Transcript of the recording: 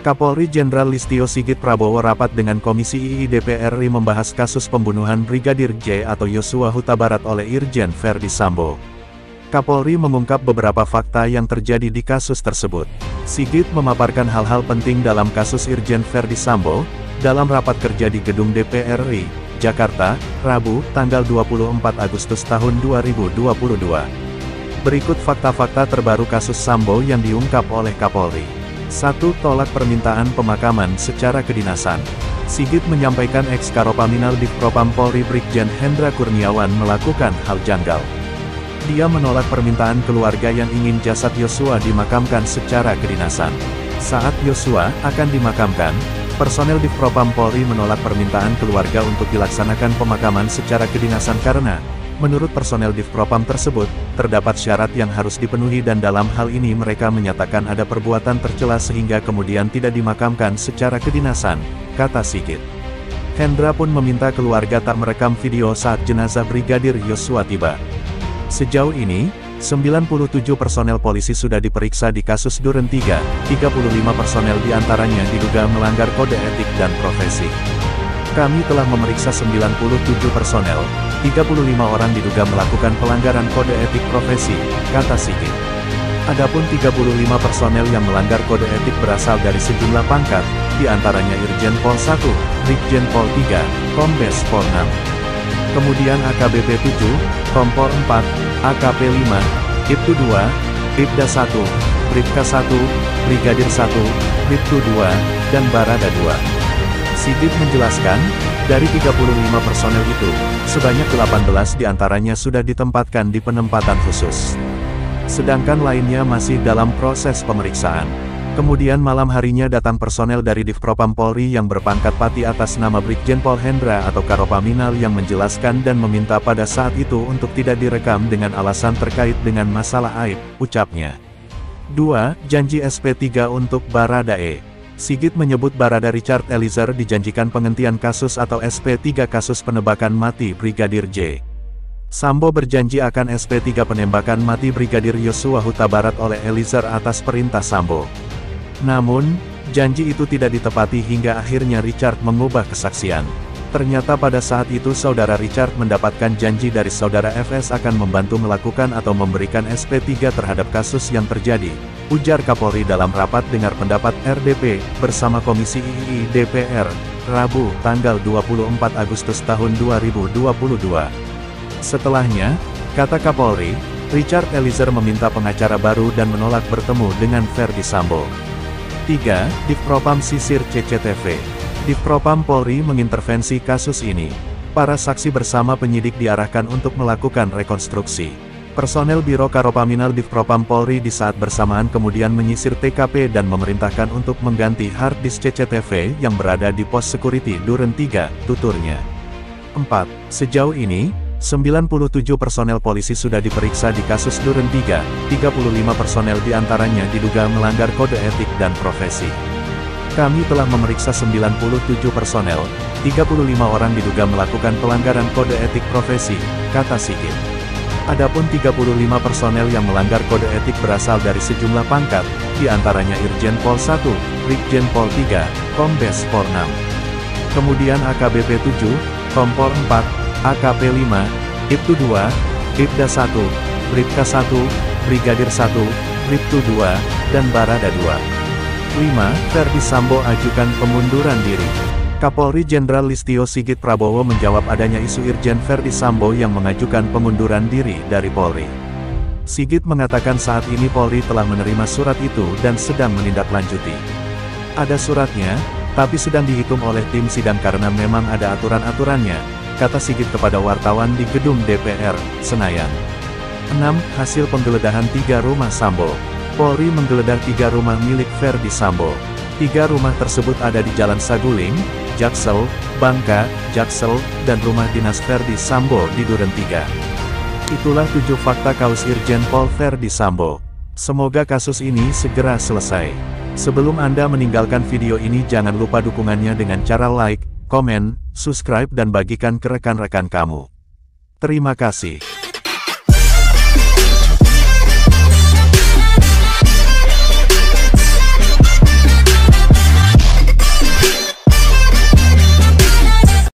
Kapolri Jenderal Listio Sigit Prabowo rapat dengan Komisi II DPR RI membahas kasus pembunuhan Brigadir J atau Yosua Huta Barat oleh Irjen Verdi Sambo. Kapolri mengungkap beberapa fakta yang terjadi di kasus tersebut. Sigit memaparkan hal-hal penting dalam kasus Irjen Verdi Sambo, dalam rapat kerja di Gedung DPR RI, Jakarta, Rabu, tanggal 24 Agustus tahun 2022. Berikut fakta-fakta terbaru kasus Sambo yang diungkap oleh Kapolri. 1. Tolak permintaan pemakaman secara kedinasan. Sigit menyampaikan ex-Karopaminal Divpropam Polri Brigjen Hendra Kurniawan melakukan hal janggal. Dia menolak permintaan keluarga yang ingin jasad Yosua dimakamkan secara kedinasan. Saat Yosua akan dimakamkan, personel Divpropam Polri menolak permintaan keluarga untuk dilaksanakan pemakaman secara kedinasan karena, menurut personel Divpropam tersebut, terdapat syarat yang harus dipenuhi dan dalam hal ini mereka menyatakan ada perbuatan tercela sehingga kemudian tidak dimakamkan secara kedinasan, kata Sigit. Hendra pun meminta keluarga tak merekam video saat jenazah Brigadir Yosua tiba. Sejauh ini, 97 personel polisi sudah diperiksa di kasus Duren 3, 35 personel diantaranya diduga melanggar kode etik dan profesi. Kami telah memeriksa 97 personel, 35 orang diduga melakukan pelanggaran kode etik profesi, kata Sigit. Adapun 35 personel yang melanggar kode etik berasal dari sejumlah pangkat, diantaranya Irjen Pol 1, Brigjen Pol 3, Kombes Pol 6. Kemudian AKBP 7, Kompol 4, AKP 5, Ibtu 2, Ibda 1, Bribka 1, Brigadir 1, Bribtu 2, dan Barada 2. Sigit menjelaskan, dari 35 personel itu, sebanyak 18 diantaranya sudah ditempatkan di penempatan khusus. Sedangkan lainnya masih dalam proses pemeriksaan. Kemudian malam harinya datang personel dari Divpropam Polri yang berpangkat Pati atas nama Brigjen Pol Hendra atau Karopaminal yang menjelaskan dan meminta pada saat itu untuk tidak direkam dengan alasan terkait dengan masalah aib, ucapnya. 2. Janji SP3 untuk Baradae. Sigit menyebut Barada Richard Eliezer dijanjikan penghentian kasus atau SP3 kasus penembakan mati Brigadir J. Sambo berjanji akan SP3 penembakan mati Brigadir Yosua Huta Barat oleh Eliezer atas perintah Sambo. Namun, janji itu tidak ditepati hingga akhirnya Richard mengubah kesaksian. Ternyata pada saat itu saudara Richard mendapatkan janji dari saudara FS akan membantu melakukan atau memberikan SP3 terhadap kasus yang terjadi, ujar Kapolri dalam rapat dengar pendapat RDP, bersama Komisi II DPR, Rabu, tanggal 24 Agustus tahun 2022. Setelahnya, kata Kapolri, Richard Eliezer meminta pengacara baru dan menolak bertemu dengan Verdi Sambo. 3. Divpropam sisir CCTV. Divpropam Polri mengintervensi kasus ini. Para saksi bersama penyidik diarahkan untuk melakukan rekonstruksi. Personel Biro Karopaminal Divpropam Polri di saat bersamaan kemudian menyisir TKP dan memerintahkan untuk mengganti hard disk CCTV yang berada di pos security Duren 3, tuturnya. 4. Sejauh ini, 97 personel polisi sudah diperiksa di kasus Duren 3, 35 personel diantaranya diduga melanggar kode etik dan profesi. Kami telah memeriksa 97 personel, 35 orang diduga melakukan pelanggaran kode etik profesi, kata Sigit. Adapun 35 personel yang melanggar kode etik berasal dari sejumlah pangkat, diantaranya Irjen Pol 1, Brigjen Pol 3, Kombes Pol 6. Kemudian AKBP 7, Kompol 4, AKP 5, Ibtu 2, Ibda 1, Bribka 1, Brigadir 1, Bribtu 2, dan Barada 2. 5. Verdi Sambo ajukan pengunduran diri. Kapolri Jenderal Listio Sigit Prabowo menjawab adanya isu Irjen Verdi Sambo yang mengajukan pengunduran diri dari Polri. Sigit mengatakan saat ini Polri telah menerima surat itu dan sedang menindaklanjuti. Ada suratnya, tapi sedang dihitung oleh tim sidang karena memang ada aturan-aturannya, kata Sigit kepada wartawan di Gedung DPR, Senayan. 6. Hasil penggeledahan 3 rumah Sambo. Polri menggeledah 3 rumah milik Verdi Sambo. 3 rumah tersebut ada di Jalan Saguling, Jaksel, Bangka, Jaksel, dan rumah dinas Verdi Sambo di Duren 3. Itulah 7 fakta kasus Irjen Pol Verdi Sambo. Semoga kasus ini segera selesai. Sebelum Anda meninggalkan video ini jangan lupa dukungannya dengan cara like, komen, subscribe dan bagikan ke rekan-rekan kamu. Terima kasih.